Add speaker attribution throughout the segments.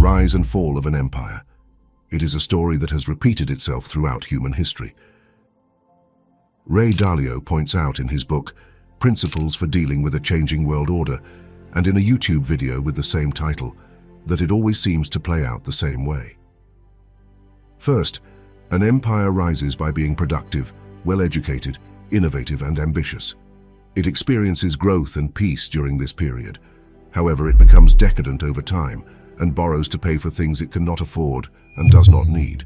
Speaker 1: rise and fall of an empire. It is a story that has repeated itself throughout human history. Ray Dalio points out in his book, Principles for Dealing with a Changing World Order, and in a YouTube video with the same title, that it always seems to play out the same way. First, an empire rises by being productive, well-educated, innovative, and ambitious. It experiences growth and peace during this period. However, it becomes decadent over time and borrows to pay for things it cannot afford and does not need.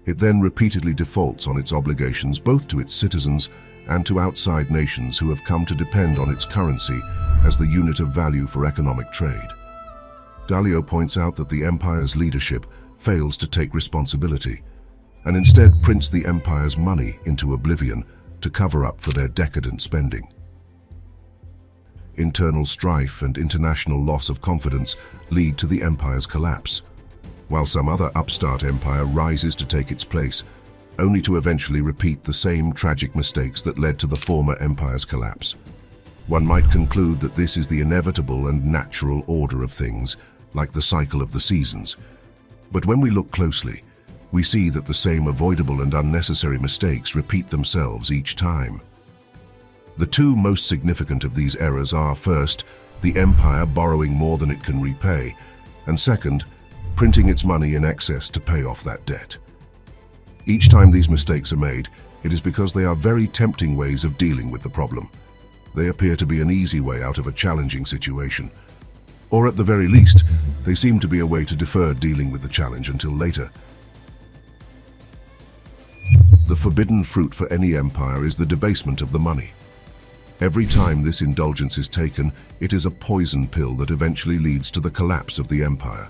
Speaker 1: It then repeatedly defaults on its obligations both to its citizens and to outside nations who have come to depend on its currency as the unit of value for economic trade. Dalio points out that the empire's leadership fails to take responsibility and instead prints the empire's money into oblivion to cover up for their decadent spending. Internal strife and international loss of confidence lead to the empire's collapse, while some other upstart empire rises to take its place, only to eventually repeat the same tragic mistakes that led to the former empire's collapse. One might conclude that this is the inevitable and natural order of things, like the cycle of the seasons. But when we look closely, we see that the same avoidable and unnecessary mistakes repeat themselves each time. The two most significant of these errors are, first, the empire borrowing more than it can repay, and second, printing its money in excess to pay off that debt. Each time these mistakes are made, it is because they are very tempting ways of dealing with the problem. They appear to be an easy way out of a challenging situation. Or at the very least, they seem to be a way to defer dealing with the challenge until later. The forbidden fruit for any empire is the debasement of the money. Every time this indulgence is taken, it is a poison pill that eventually leads to the collapse of the empire.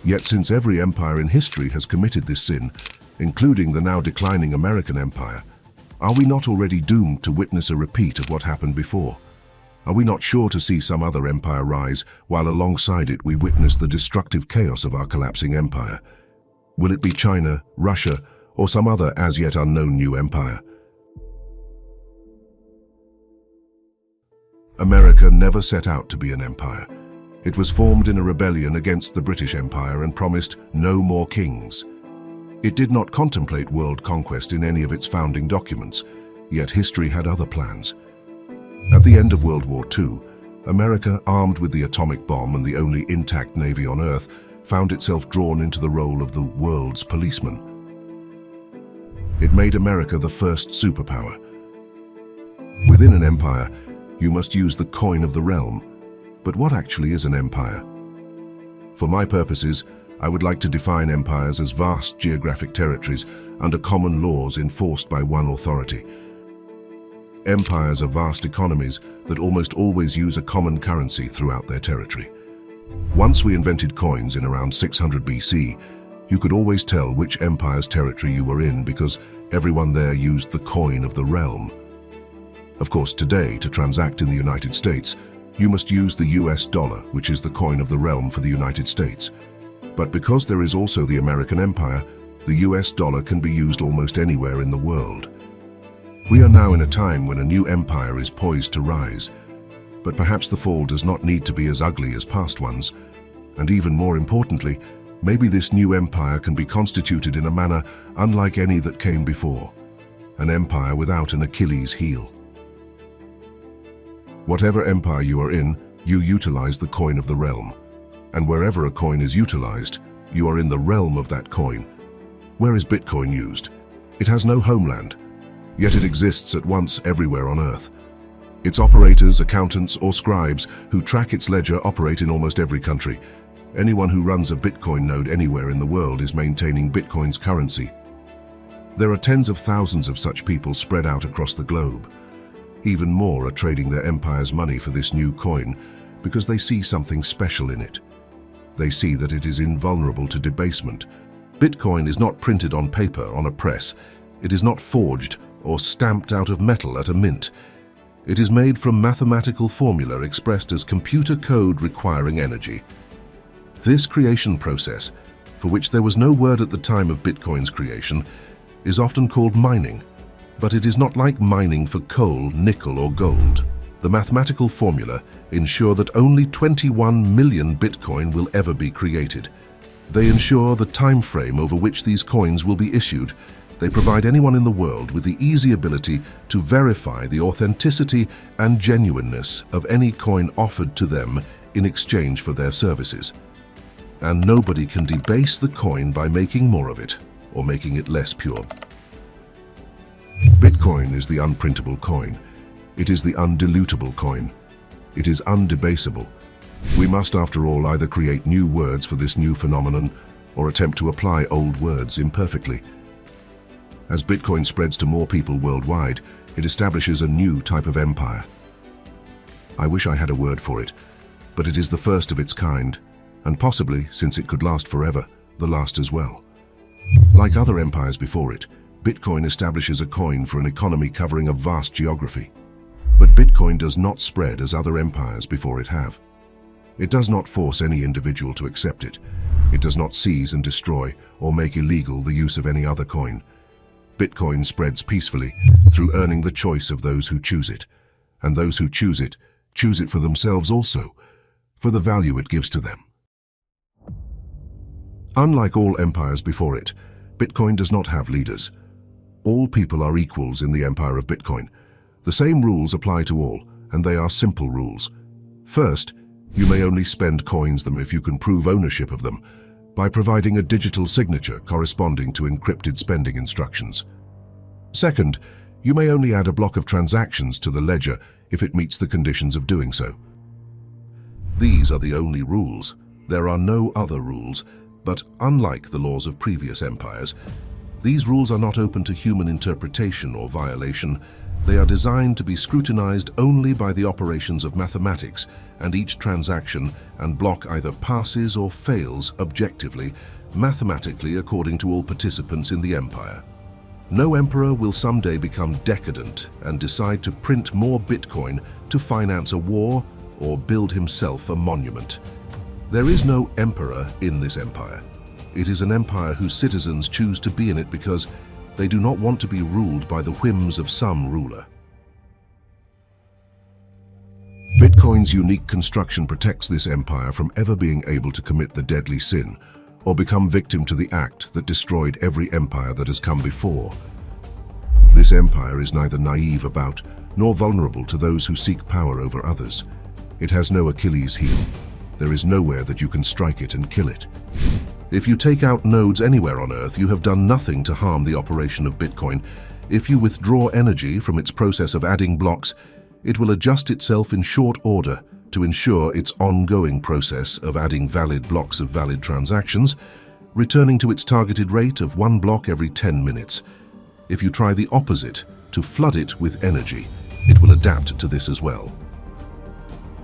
Speaker 1: Yet since every empire in history has committed this sin, including the now declining American empire, are we not already doomed to witness a repeat of what happened before? Are we not sure to see some other empire rise, while alongside it we witness the destructive chaos of our collapsing empire? Will it be China, Russia, or some other as yet unknown new empire? America never set out to be an empire. It was formed in a rebellion against the British Empire and promised no more kings. It did not contemplate world conquest in any of its founding documents, yet history had other plans. At the end of World War II, America, armed with the atomic bomb and the only intact navy on Earth, found itself drawn into the role of the world's policeman. It made America the first superpower. Within an empire, you must use the coin of the realm. But what actually is an empire? For my purposes, I would like to define empires as vast geographic territories under common laws enforced by one authority. Empires are vast economies that almost always use a common currency throughout their territory. Once we invented coins in around 600 BC, you could always tell which empire's territory you were in because everyone there used the coin of the realm. Of course, today, to transact in the United States, you must use the US dollar, which is the coin of the realm for the United States. But because there is also the American Empire, the US dollar can be used almost anywhere in the world. We are now in a time when a new empire is poised to rise, but perhaps the fall does not need to be as ugly as past ones. And even more importantly, maybe this new empire can be constituted in a manner unlike any that came before, an empire without an Achilles heel. Whatever empire you are in, you utilize the coin of the realm. And wherever a coin is utilized, you are in the realm of that coin. Where is Bitcoin used? It has no homeland, yet it exists at once everywhere on Earth. Its operators, accountants, or scribes who track its ledger operate in almost every country. Anyone who runs a Bitcoin node anywhere in the world is maintaining Bitcoin's currency. There are tens of thousands of such people spread out across the globe. Even more are trading their empire's money for this new coin because they see something special in it. They see that it is invulnerable to debasement. Bitcoin is not printed on paper on a press. It is not forged or stamped out of metal at a mint. It is made from mathematical formula expressed as computer code requiring energy. This creation process, for which there was no word at the time of Bitcoin's creation, is often called mining. But it is not like mining for coal, nickel, or gold. The The mathematical formula ensure that only 21 million Bitcoin will ever be created. They ensure the time frame over which these coins will be issued. They provide anyone in the world with the easy ability to verify the authenticity and genuineness of any coin offered to them in exchange for their services. And nobody can debase the coin by making more of it or making it less pure. Bitcoin is the unprintable coin. It is the undilutable coin. It is undebasable. We must, after all, either create new words for this new phenomenon or attempt to apply old words imperfectly. As Bitcoin spreads to more people worldwide, it establishes a new type of empire. I wish I had a word for it, but it is the first of its kind, and possibly, since it could last forever, the last as well. Like other empires before it, Bitcoin establishes a coin for an economy covering a vast geography. But Bitcoin does not spread as other empires before it have. It does not force any individual to accept it. It does not seize and destroy or make illegal the use of any other coin. Bitcoin spreads peacefully through earning the choice of those who choose it. And those who choose it for themselves also, for the value it gives to them. Unlike all empires before it, Bitcoin does not have leaders. All people are equals in the empire of Bitcoin. The same rules apply to all, and they are simple rules. First, you may only spend coins them if you can prove ownership of them by providing a digital signature corresponding to encrypted spending instructions. Second, you may only add a block of transactions to the ledger if it meets the conditions of doing so. These are the only rules. There are no other rules, but unlike the laws of previous empires, these rules are not open to human interpretation or violation. They are designed to be scrutinized only by the operations of mathematics, and each transaction and block either passes or fails objectively, mathematically according to all participants in the empire. No emperor will someday become decadent and decide to print more Bitcoin to finance a war or build himself a monument. There is no emperor in this empire. It is an empire whose citizens choose to be in it because they do not want to be ruled by the whims of some ruler. Bitcoin's unique construction protects this empire from ever being able to commit the deadly sin or become victim to the act that destroyed every empire that has come before. This empire is neither naive about nor vulnerable to those who seek power over others. It has no Achilles heel. There is nowhere that you can strike it and kill it. If you take out nodes anywhere on Earth, you have done nothing to harm the operation of Bitcoin. If you withdraw energy from its process of adding blocks, it will adjust itself in short order to ensure its ongoing process of adding valid blocks of valid transactions, returning to its targeted rate of 1 block every 10 minutes. If you try the opposite, to flood it with energy, it will adapt to this as well.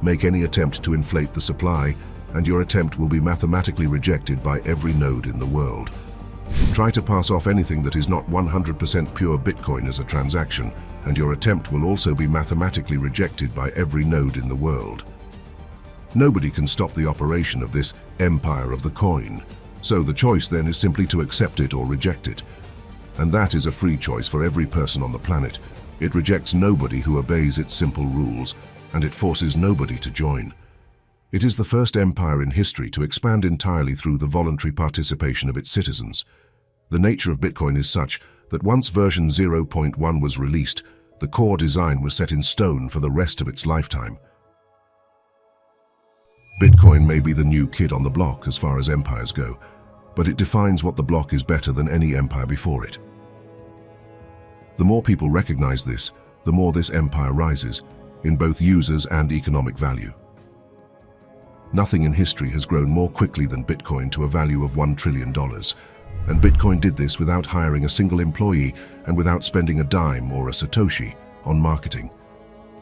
Speaker 1: Make any attempt to inflate the supply, and your attempt will be mathematically rejected by every node in the world. Try to pass off anything that is not 100% pure Bitcoin as a transaction, and your attempt will also be mathematically rejected by every node in the world. Nobody can stop the operation of this empire of the coin, so the choice then is simply to accept it or reject it. And that is a free choice for every person on the planet. It rejects nobody who obeys its simple rules, and it forces nobody to join. It is the first empire in history to expand entirely through the voluntary participation of its citizens. The nature of Bitcoin is such that once version 0.1 was released, the core design was set in stone for the rest of its lifetime. Bitcoin may be the new kid on the block as far as empires go, but it defines what the block is better than any empire before it. The more people recognize this, the more this empire rises, in both users and economic value. Nothing in history has grown more quickly than Bitcoin to a value of $1 trillion, and Bitcoin did this without hiring a single employee and without spending a dime or a Satoshi on marketing.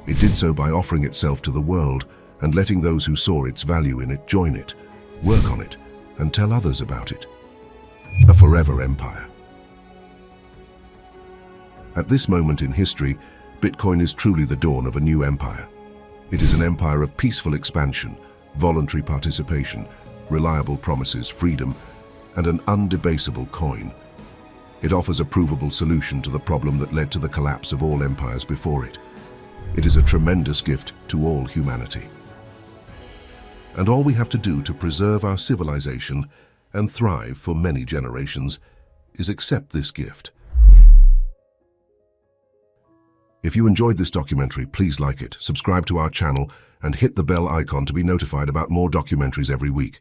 Speaker 1: It did so by offering itself to the world and letting those who saw its value in it join it, work on it, and tell others about it. A forever empire. At this moment in history, Bitcoin is truly the dawn of a new empire. It is an empire of peaceful expansion, voluntary participation, reliable promises, freedom, and an undebasable coin. It offers a provable solution to the problem that led to the collapse of all empires before it. It is a tremendous gift to all humanity. And all we have to do to preserve our civilization and thrive for many generations is accept this gift. If you enjoyed this documentary, please like it, subscribe to our channel, and hit the bell icon to be notified about more documentaries every week.